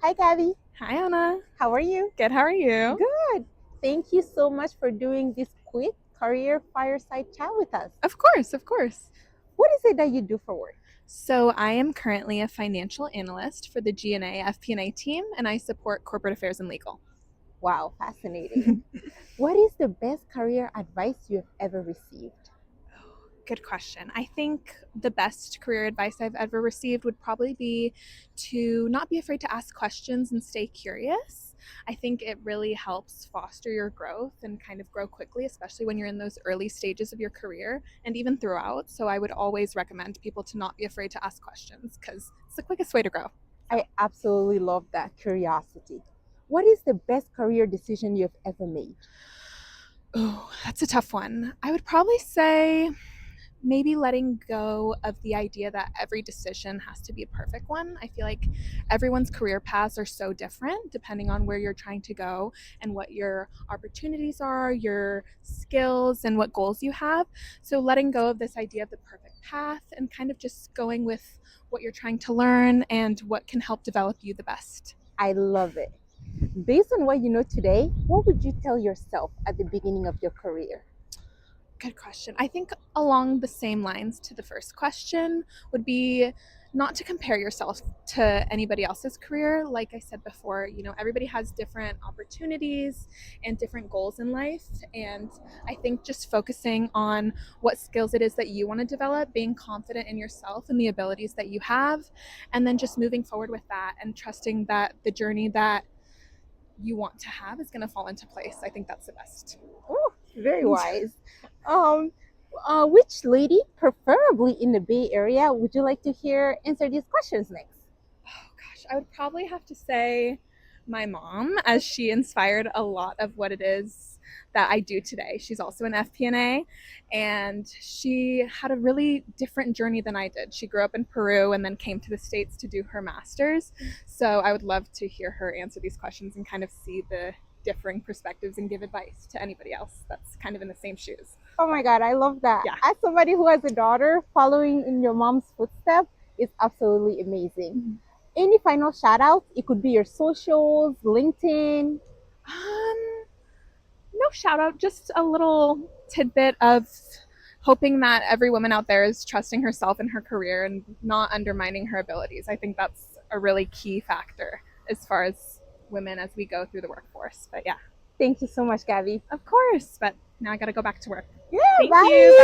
Hi, Gaby. Hi, Anna. How are you? Good. How are you? Good. Thank you so much for doing this quick career fireside chat with us. Of course, of course. What is it that you do for work? So, I am currently a financial analyst for the GNA FP&A team, and I support corporate affairs and legal. Wow, fascinating. What is the best career advice you've ever received? Good question. I think the best career advice I've ever received would probably be to not be afraid to ask questions and stay curious. I think it really helps foster your growth and kind of grow quickly, especially when you're in those early stages of your career and even throughout. So I would always recommend people to not be afraid to ask questions because it's the quickest way to grow. I absolutely love that curiosity. What is the best career decision you've ever made? Oh, that's a tough one. I would probably say maybe letting go of the idea that every decision has to be a perfect one. I feel like everyone's career paths are so different depending on where you're trying to go and what your opportunities are, your skills, and what goals you have. So, letting go of this idea of the perfect path and kind of just going with what you're trying to learn and what can help develop you the best. I love it. Based on what you know today, what would you tell yourself at the beginning of your career? Good question. I think along the same lines to the first question would be not to compare yourself to anybody else's career. Like I said before, everybody has different opportunities and different goals in life. And I think just focusing on what skills it is that you want to develop, being confident in yourself and the abilities that you have, and then just moving forward with that and trusting that the journey that you want to have is going to fall into place. I think that's the best. Oh, very wise. Um, which lady, preferably in the Bay Area, would you like to hear answer these questions next? Oh gosh, I would probably have to say my mom, as she inspired a lot of what it is that I do today. She's also an FP&A, and she had a really different journey than I did. She grew up in Peru and then came to the States to do her master's. So I would love to hear her answer these questions and kind of see the differing perspectives and give advice to anybody else that's kind of in the same shoes. Oh my God, I love that. Yeah. As somebody who has a daughter, following in your mom's footsteps is absolutely amazing. Any final shout outs? It could be your socials, LinkedIn. No shout out, just a little tidbit of hoping that every woman out there is trusting herself in her career and not undermining her abilities. I think that's a really key factor as far as women as we go through the workforce. But yeah, Thank you so much, Gaby. of course. But now I got to go back to work. Yeah, Thank bye. you.